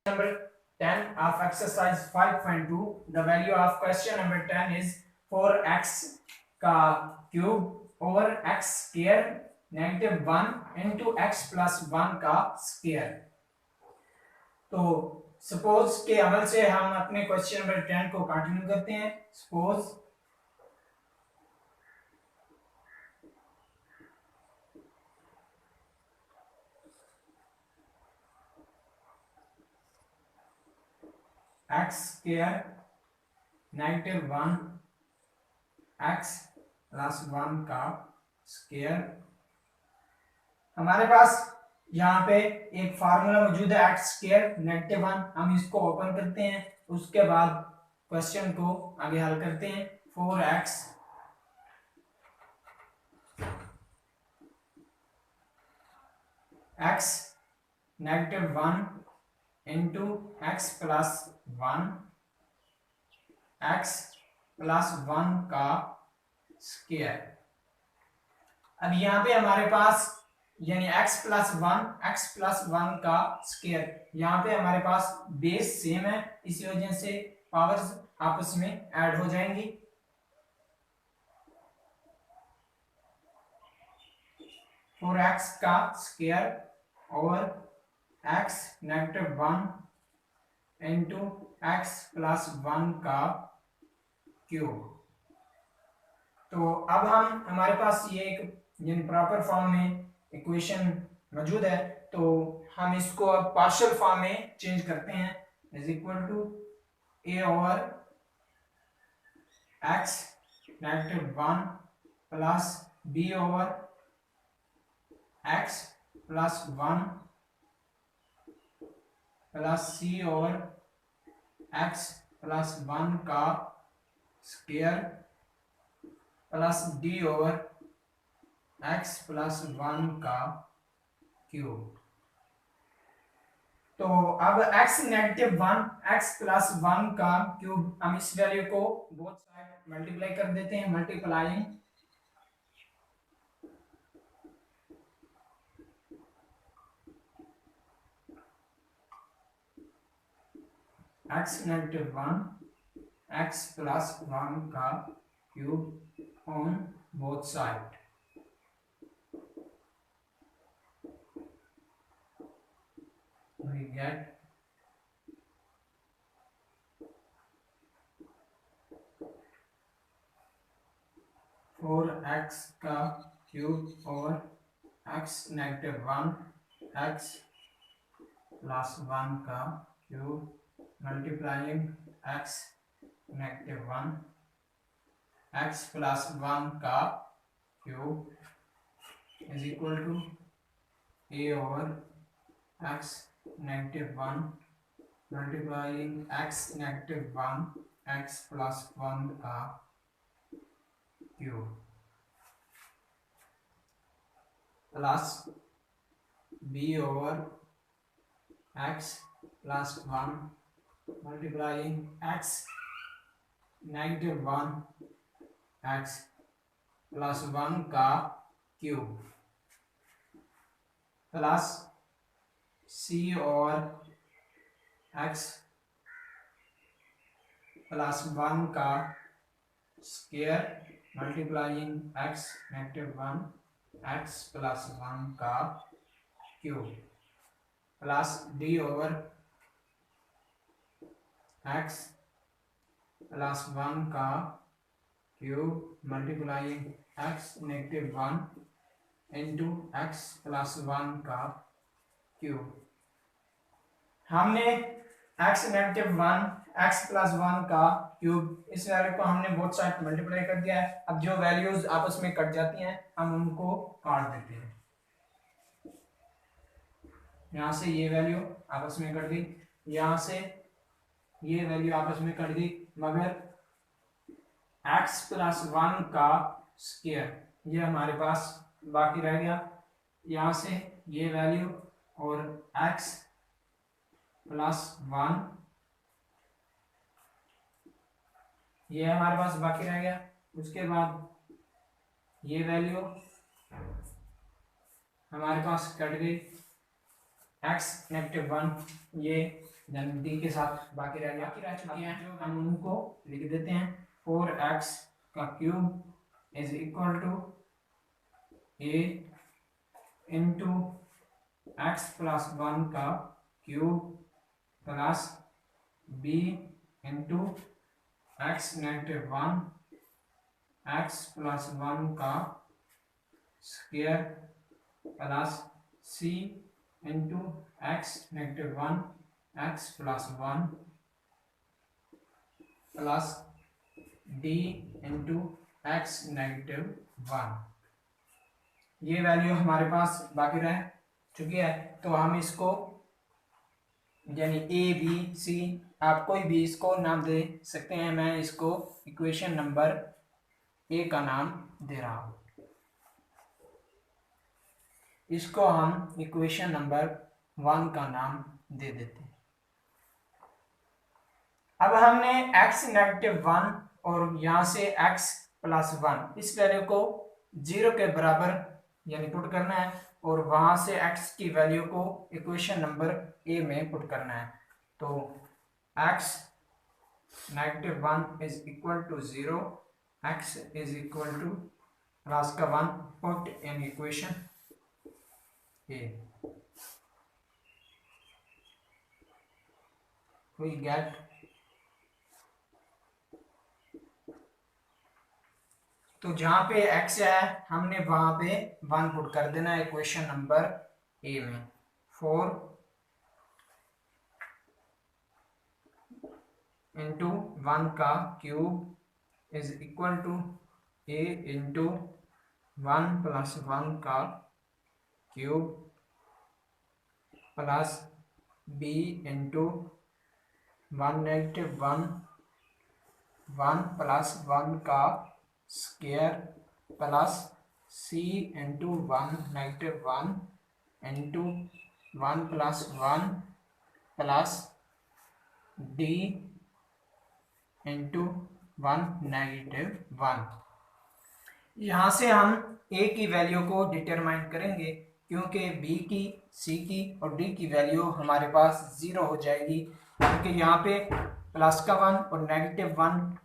Number 10 of exercise 5.2. The value of question number 10 is 4x का cube over x square -1 into x plus 1 का square. तो suppose के अमल से हम अपने क्वेश्चन नंबर 10 को कंटिन्यू करते हैं। Suppose x square -1 x plus 1 का स्क्वायर। हमारे पास यहाँ पे एक फार्मूला मौजूद है x स्क्वायर -1। हम इसको ओपन करते हैं, उसके बाद क्वेश्चन को आगे हल करते हैं। 4x x -1 into x plus 1 x plus 1 का स्क्वायर। अब यहाँ पे हमारे पास यानी x प्लस 1 का स्क्वायर, यहाँ पे हमारे पास बेस सेम है, इसी वजह से पावर्स आपस में ऐड हो जाएंगी। फोर एक्स का स्क्वायर और x -1 इंटू x प्लस 1 का क्यूब। तो अब हमारे पास ये एक यानी प्रॉपर फॉर्म में इक्वेशन मौजूद है, तो हम इसको अब पार्शियल फॉर्म में चेंज करते हैं। Is equal to a over x -1 plus b over x plus 1 plus c over x plus 1 का square plus d over x plus 1 का क्यूब। तो अब x -1 x प्लस 1 का क्यूब, हम इस वैल्यू को बोथ साइड मल्टीप्लाई कर देते हैं। मल्टीप्लाइंग x -1 x प्लस 1 का cube on both side. We get four x का क्यूब और x -1 x प्लस 1 का cube multiplying x -1 x plus 1 का cube is equal to a over x -1 multiplying x -1 x plus 1 का cube plus b over x plus 1 multiplying x -1 x plus 1 का cube plus c और x plus 1 का square multiplying x -1 x plus 1 का cube plus d over x plus 1 का cube multiplying x -1 into x plus 1 का cube. हमने x -1 x plus 1 का cube, इस value को हमने बोथ साइड मल्टीप्लाई कर दिया है। अब जो वैल्यूज आपस में कट जाती हैं हम उनको काट देते हैं। यहां से ये वैल्यू आपस में कट गई, यहां से ये वैल्यू आपस में कट गई, मगर x प्लस 1 का स्क्वायर ये हमारे पास बाकी रह गया। यहां से ये वैल्यू और x प्लस 1 ये हमारे पास बाकी रह गया। उसके बाद ये वैल्यू हमारे पास कट गई, एक्स -1 ये डी के साथ बाकी रह चुकी हैं, जो हम उनको लिख देते हैं। 4x का cube is equal to A into x plus 1 का cube plus B into x -1 x plus 1 का square plus c into x -1 x plus 1 plus d into x -1। ये वैल्यू हमारे पास बाकी रह चुकी है, तो हम इसको यानी ए बी सी आप कोई भी इसको नाम दे सकते हैं। मैं इसको इक्वेशन नंबर ए का नाम दे रहा हूं। इसको हम इक्वेशन नंबर 1 का नाम दे देते हैं। अब हमने x -1 और यहां से x प्लस 1 इस वैल्यू को 0 के बराबर यानी पुट करना है, और वहां से x की वैल्यू को इक्वेशन नंबर ए में पुट करना है। तो x -1 is equal to 0, x is equal to plus का 1 put in equation A. we get तो जहां पे x है हमने वहां पे 1 पुट कर देना है इक्वेशन नंबर ए में। 4 इंटू 1 का cube is equal to A into 1 plus 1 का cube plus B into 1 plus 1 का square plus c into 1 into 1 plus 1 plus d into 1 यहाँ से हम ए की वैल्यू को डिटरमाइन करेंगे, क्योंकि बी की, सी की और डी की वैल्यू हमारे पास 0 हो जाएगी, क्योंकि यहाँ पे प्लस का 1 और -1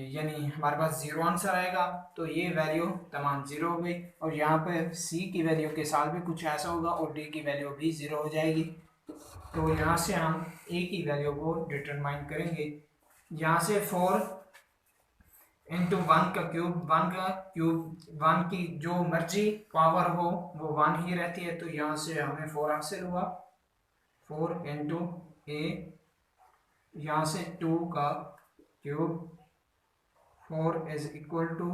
यानी हमारे पास 0 आंसर आएगा। तो ये वैल्यू तमाम 0 हो गई, और यहाँ पे सी की वैल्यू के साथ भी कुछ ऐसा होगा और डी की वैल्यू भी 0 हो जाएगी। तो यहाँ से हम ए की वैल्यू को डिटरमाइन करेंगे। यहाँ से 4 इंटू 1 का क्यूब 1 की जो मर्जी पावर हो वो 1 ही रहती है, तो यहाँ से हमें 4 हासिल हुआ। 4 इंटू ए, यहाँ से 2 का क्यूब 4 इज इक्वल टू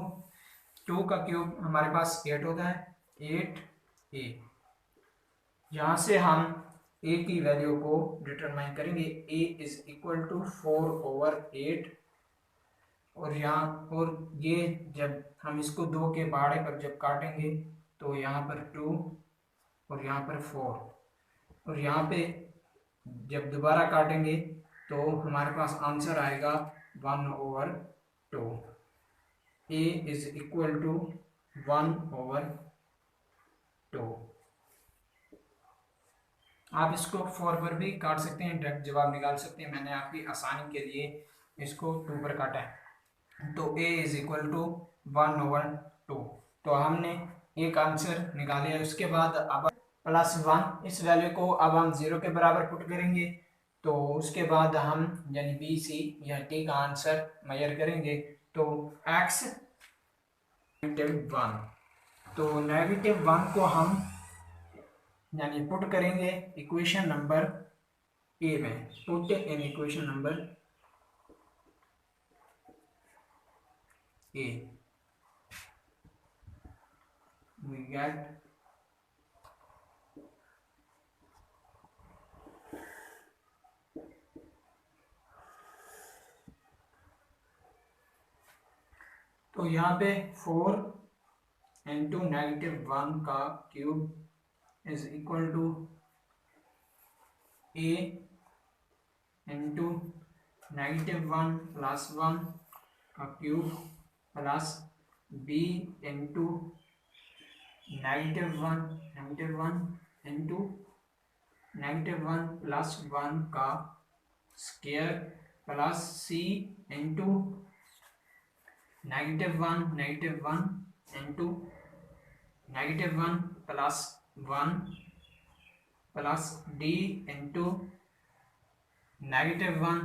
2 का क्यूब हमारे पास 8 होता है, 8 ए। यहाँ से हम ए की वैल्यू को डिटरमाइन करेंगे। ए इज इक्वल टू 4/8, और यहाँ और ये जब हम इसको 2 के बाड़े पर जब काटेंगे तो यहाँ पर 2 और यहाँ पर 4, और यहाँ पे जब दोबारा काटेंगे तो हमारे पास आंसर आएगा 1/2। ए इज इक्वल टू 1/2। आप इसको 4 पर भी काट सकते हैं, डायरेक्ट जवाब निकाल सकते हैं। मैंने आपकी आसानी के लिए इसको 2 पर काटा है। तो a इज इक्वल टू 1/2। तो हमने एक आंसर निकाल लिया। उसके बाद अब +1 इस वैल्यू को अब हम 0 के बराबर पुट करेंगे, तो उसके बाद हम यानी बी सी या टी का आंसर मेजर करेंगे। तो x -1, तो -1 को हम यानी पुट करेंगे इक्वेशन नंबर ए में। Put in equation number A, we get तो यहाँ पे 4 इंटू -1 का cube is equal to A into -1 plus 1 का cube plus B into -1 into -1 plus 1 का square plus c into -1 into -1 plus 1 plus d into -1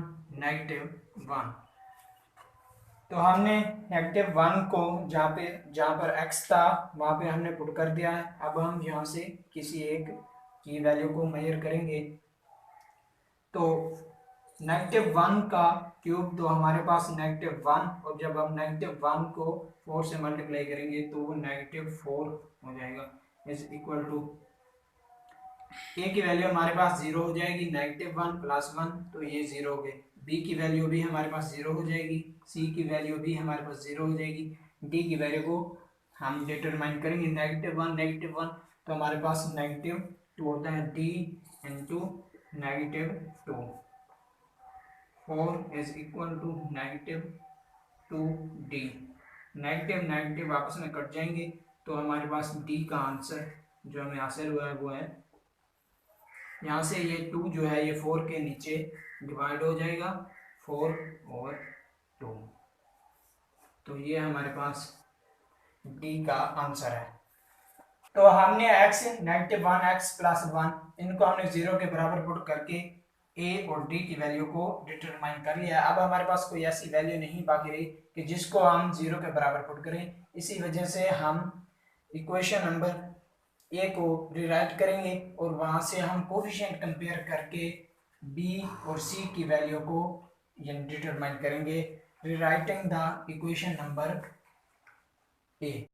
तो हमने -1 को जहाँ पर x था वहाँ पे हमने पुट कर दिया है। अब हम यहाँ से किसी एक की वैल्यू को मेजर करेंगे। तो -1 का क्यूब तो हमारे पास -1, और जब हम -1 को 4 से मल्टीप्लाई करेंगे तो वो -4 हो जाएगा। इज इक्वल टू a की वैल्यू हमारे पास 0 हो जाएगी, -1 प्लस 1 तो ये 0 हो गए। b की वैल्यू भी हमारे पास 0 हो जाएगी, c की वैल्यू भी हमारे पास 0 हो जाएगी, d की वैल्यू को हम डिटरमाइन करेंगे -1 तो हमारे पास -2 होता है, d into -2 4 is equal to -2d। Negative negative आपस में कट जाएंगे तो हमारे पास d का आंसर जो हमें हासिल हुआ है वो है, यहाँ से ये 2 जो है ये 4 के नीचे डिवाइड हो जाएगा, 4/2। तो ये हमारे पास d का आंसर है। तो हमने x -1 x प्लस 1 इनको हमने 0 के बराबर पुट करके a और d की वैल्यू को डिटरमाइन कर लिया। अब हमारे पास कोई ऐसी वैल्यू नहीं बाकी रही कि जिसको हम 0 के बराबर पुट करें। इसी वजह से हम इक्वेशन नंबर ए को रिराइट करेंगे और वहां से हम कोफिशिएंट कंपेयर करके बी और सी की वैल्यू को डिटरमाइन करेंगे, rewriting the equation number A.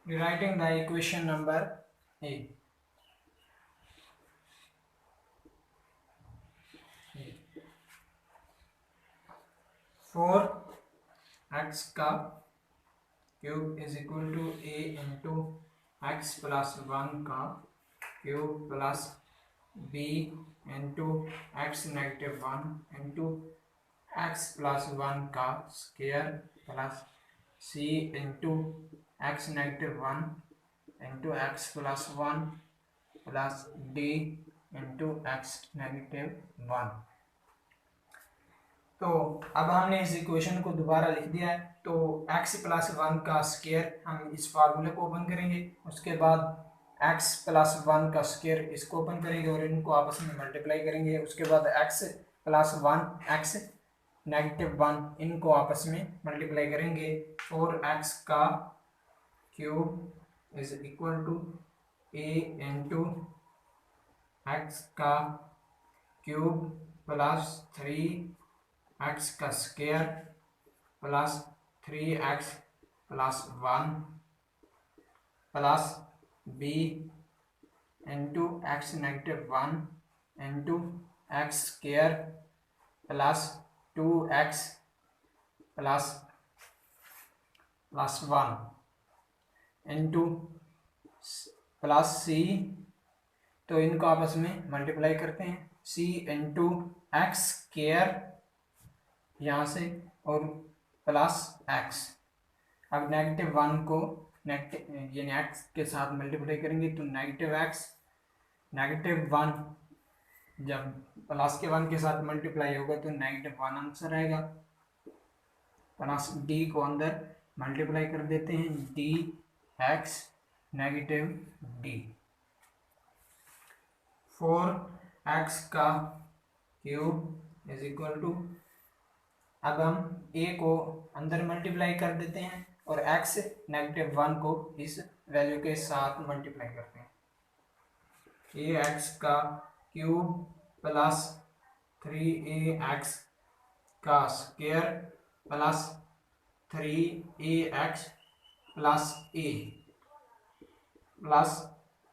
Rewriting the equation number A. 4x का cube is equal to a into x plus 1 का cube plus b into x -1 into x plus 1 का square plus c into x -1 into x plus 1 plus d into x -1। तो अब हमने इस equation को दोबारा लिख दिया है। तो x प्लस 1 का स्क्वायर हम इस फार्मूले को ओपन करेंगे, उसके बाद x प्लस 1 का स्क्वायर इसको ओपन करेंगे और इनको आपस में मल्टीप्लाई करेंगे, उसके बाद x प्लस 1 x -1 इनको आपस में मल्टीप्लाई करेंगे। 4x का cube is equal to a into x का क्यूब प्लस 3x का square plus 3x plus 1 plus b into x -1 into x square plus 2x plus 1 into plus c, तो इनको आपस में मल्टीप्लाई करते हैं, c इंटू एक्स स्क्वायर यहाँ से और प्लस x। अब -1 को नेगेटिव यानी x के साथ मल्टीप्लाई करेंगे तो -x -1 जब प्लस के 1 के साथ मल्टीप्लाई होगा तो -1 आंसर आएगा। प्लस d को अंदर मल्टीप्लाई कर देते हैं, dx -d। 4x का क्यूब इज इक्वल टू, अब हम a को अंदर मल्टीप्लाई कर देते हैं और x -1 को इस वैल्यू के साथ मल्टीप्लाई करते हैं। ax का क्यूब प्लस 3ax का square plus 3ax plus a plus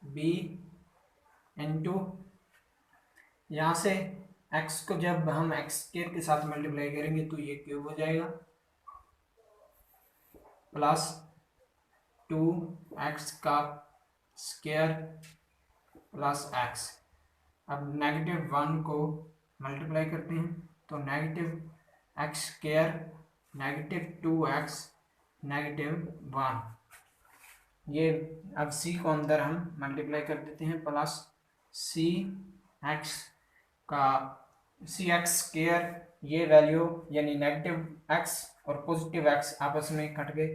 b into यहाँ से x को जब हम x स्क्वायर के साथ मल्टीप्लाई करेंगे तो ये क्यूब हो जाएगा, प्लस 2x का स्क्वायर प्लस x। अब -1 को मल्टीप्लाई करते हैं तो -x स्क्वायर -2x -1। ये अब c को अंदर हम मल्टीप्लाई कर देते हैं, प्लस सी एक्स का सी एक्स स्क्वायर, ये वैल्यू यानी नेगेटिव एक्स और पॉजिटिव एक्स आपस में कट गए,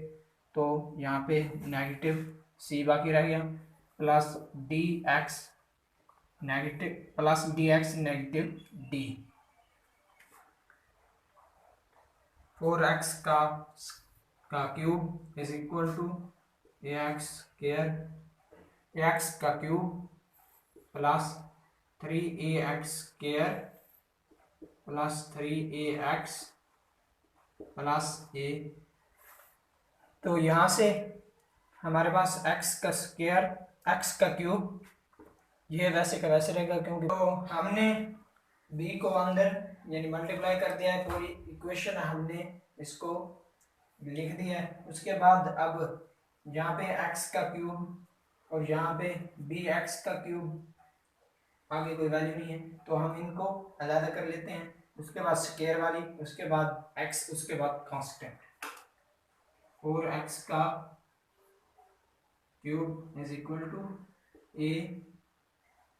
तो यहाँ पे नेगेटिव सी बाकी रह गया, plus d x negative, plus d x negative d. 4x का cube is equal to a x square, x का cube plus 3ax square plus 3ax plus a. तो यहाँ से हमारे पास x का स्क्वायर, x का क्यूब, ये वैसे का वैसे रहेगा, क्योंकि तो हमने b को अंदर यानी मल्टीप्लाई कर दिया है, पूरी इक्वेशन हमने इसको लिख दिया है। उसके बाद अब यहाँ पे x का क्यूब और यहाँ पे bx का क्यूब, आगे कोई वैल्यू नहीं है तो हम इनको अलग कर लेते हैं। उसके बाद स्क्वायर वाली, उसके बाद x, उसके बाद कांस्टेंट। 4x का cube is equal to a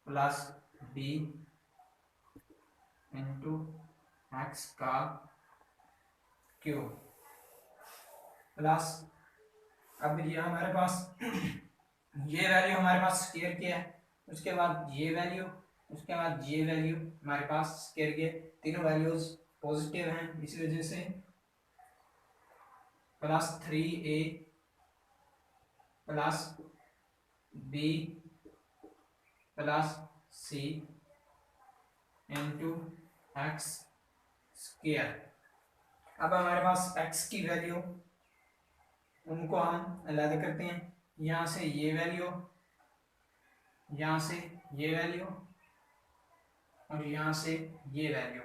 plus b into x का क्यूब प्लस, अब ये हमारे पास ये वैल्यू हमारे पास स्क्वायर की है, उसके बाद ये वैल्यू, उसके बाद ये वैल्यू हमारे पास स्क्वायर की है, तीनों वैल्यूज पॉजिटिव हैं, इस वजह से plus 3a plus b plus c into x square. अब हमारे पास x की वैल्यू, उनको हम अलग करते हैं, यहाँ से ये वैल्यू, यहाँ से ये वैल्यू और यहाँ से ये वैल्यू,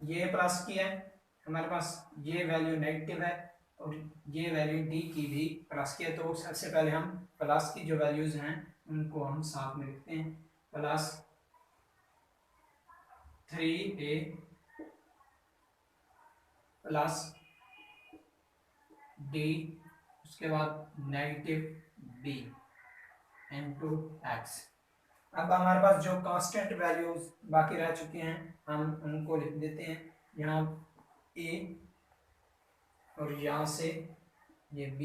ये प्लस की है हमारे पास, ये वैल्यू नेगेटिव है और ये वैल्यू डी की भी प्लस की है। तो सबसे पहले हम प्लस की जो वैल्यूज हैं उनको हम साथ में लिखते हैं, प्लस 3a प्लस डी, उसके बाद नेगेटिव b इंटू एक्स। अब हमारे पास जो कांस्टेंट वैल्यूज बाकी रह चुके हैं हम उनको लिख देते हैं, यहाँ a और यहाँ से ये b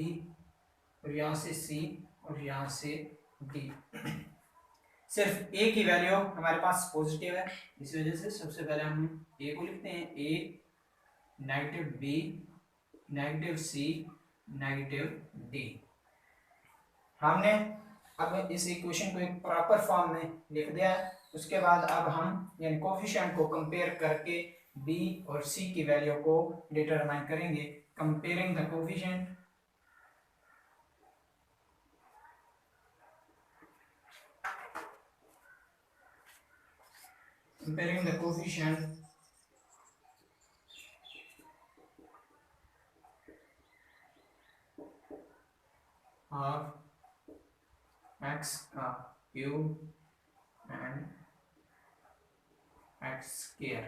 और यहाँ से c और यहाँ से d। सिर्फ a की वैल्यू हमारे पास पॉजिटिव है, इस वजह से सबसे पहले हम a को लिखते हैं, a negative b negative c negative d। हमने अब इस इक्वेशन को एक प्रॉपर फॉर्म में लिख दिया है। उसके बाद अब हम यानी कोफिशिएंट को कंपेयर करके b और c की वैल्यू को डिटरमाइन करेंगे। Comparing the coefficient, comparing the coefficient of x का क्यूब एंड एक्स स्क्वायर।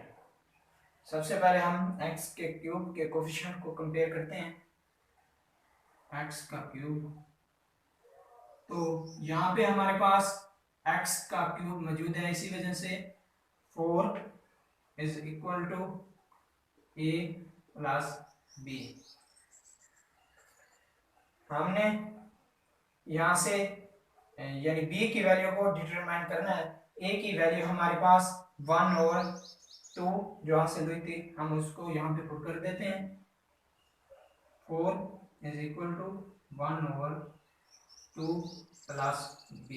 सबसे पहले हम x के क्यूब के कोफिशिएंट को कंपेयर करते हैं, x का क्यूब, तो यहाँ पे हमारे पास x का क्यूब मौजूद है, इसी वजह से 4 is equal to a plus b। हमने यहाँ से यानी b की वैल्यू को डिटरमाइन करना है। a की वैल्यू हमारे पास 1/2 जो हासिल हुई थी, हम उसको यहाँ पे पुट कर देते हैं, 4 is equal to 1/2 plus b।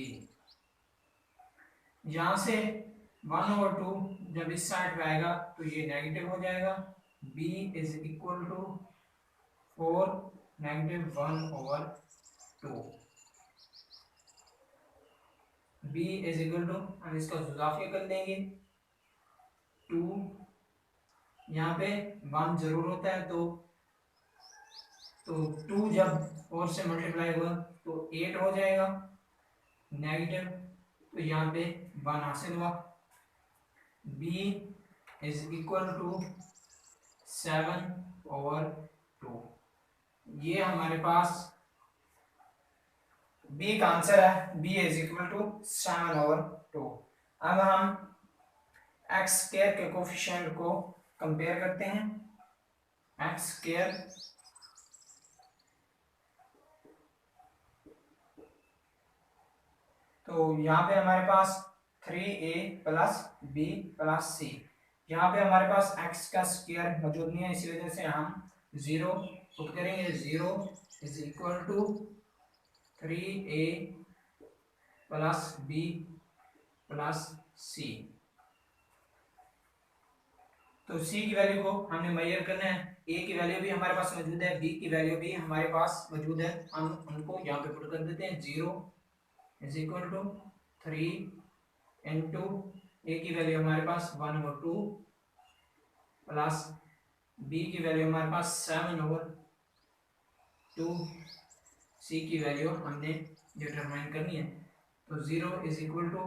यहाँ से 1/2 जब इस साइड पे आएगा तो ये नेगेटिव हो जाएगा, b is equal to 4 negative 1/2, b is equal to, हम इसका इजाफा कर देंगे 2, यहाँ पे 1 जरूर होता है तो 2 जब 4 से मल्टीप्लाई हुआ तो 8 हो जाएगा, नेगेटिव, तो यहाँ पे 1 हासिल हुआ, b इज इक्वल टू 7/2, ये हमारे पास बी का आंसर है, बी इज इक्वल टू 7/2। अब हम एक्स स्क्वायर के कोफिशिएंट को कंपेयर करते हैं। एक्स स्क्वायर तो यहाँ पे हमारे पास 3a प्लस बी प्लस सी, यहाँ पे हमारे पास x का स्क्वायर मौजूद नहीं है, इसी वजह से हम 0 पुट करेंगे। 0 is equal to 3a plus b plus c. तो c की वैल्यू को हमने मेजर करना है। a की वैल्यू भी हमारे पास मौजूद है, b की वैल्यू भी हमारे पास मौजूद है, हम उनको यहाँ पे पुट कर देते हैं। 0 इज इक्वल टू 3 इंटू ए की वैल्यू हमारे पास 1/2 प्लस बी की वैल्यू हमारे पास 7/2, सी की वैल्यू हमने डिटरमाइन करनी है। तो 0 इज इक्वल टू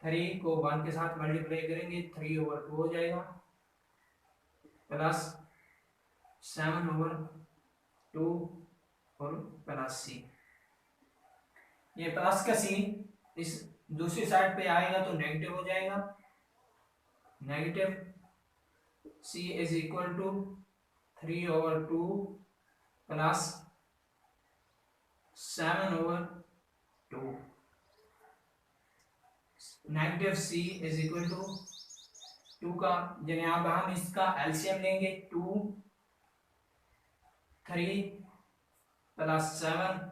3 को 1 के साथ मल्टीप्लाई करेंगे, 3/2 हो जाएगा, प्लस 7/2 और प्लस सी। ये प्लस का सी इस दूसरी साइड पे आएगा तो नेगेटिव हो जाएगा। Negative c is equal to 3/2 plus 7/2। Negative c is equal to 2 का, यानी अब हम इसका एलसीएम लेंगे। 2 3 plus 7,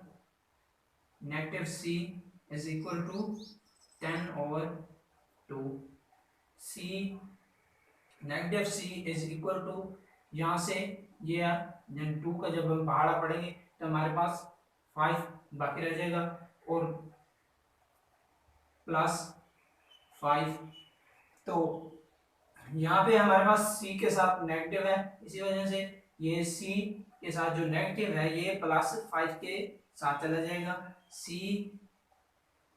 negative c is equal to 10/2। C negative c is equal to, यहाँ से ये 2 का जब हम पहाड़ा पढ़ेंगे तो हमारे पास 5 बाकी रह जाएगा और प्लस 5। तो यहाँ पे हमारे पास c के साथ नेगेटिव है, इसी वजह से ये c के साथ जो नेगेटिव है ये प्लस 5 के साथ चला जाएगा। c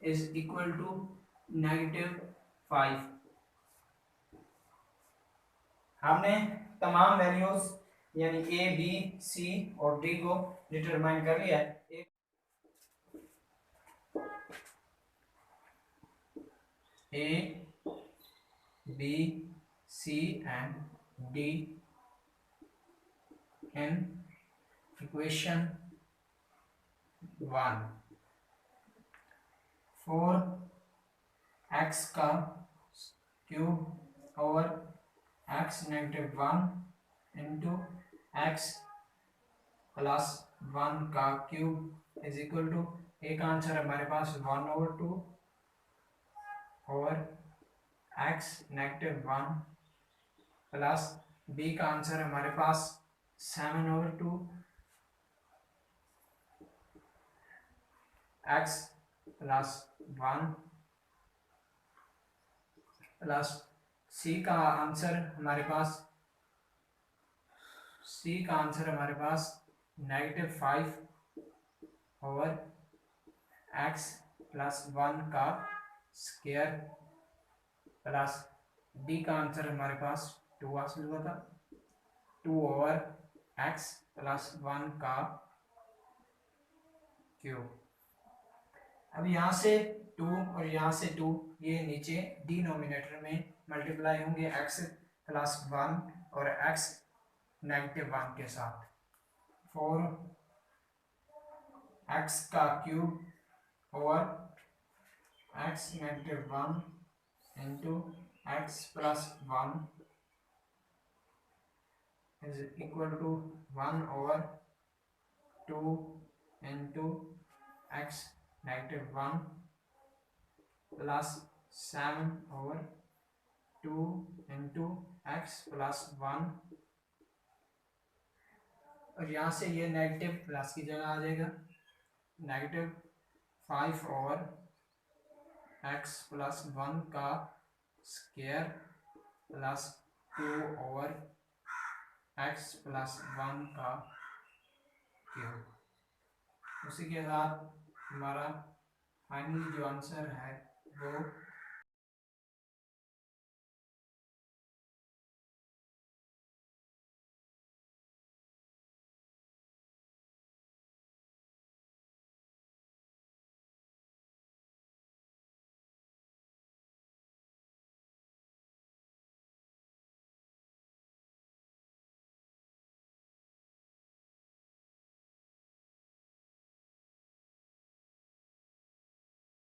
is equal to -5। हमने तमाम वैल्यूज यानी a b c और d को डिटरमाइन कर लिया है। a b c and d in equation 1 for x का cube over x -1 into x plus 1 का क्यूब इज इक्वल टू, एक आंसर हमारे पास 1/2 और x -1 प्लस b का आंसर हमारे पास 7/2 x प्लस 1 प्लस c का आंसर हमारे पास -5 ओवर x प्लस 1 का स्क्वायर प्लस d का आंसर हमारे पास 2 हासिल हुआ था, 2 ओवर x प्लस 1 का क्यूब। अब यहाँ से 2 और यहाँ से 2 ये नीचे डिनोमिनेटर में मल्टीप्लाई होंगे x प्लस 1 और x -1 के साथ। 4 x का cube over x -1 into x plus 1 is equal to 1/2 into x -1 plus 7/2 into x plus 1, और यहाँ से ये नेगेटिव प्लस की जगह आ जाएगा, -5 ओवर x प्लस 1 का square plus 2 over x plus 1 का क्यूब। उसी के साथ हमारा फाइनली जो आंसर है वो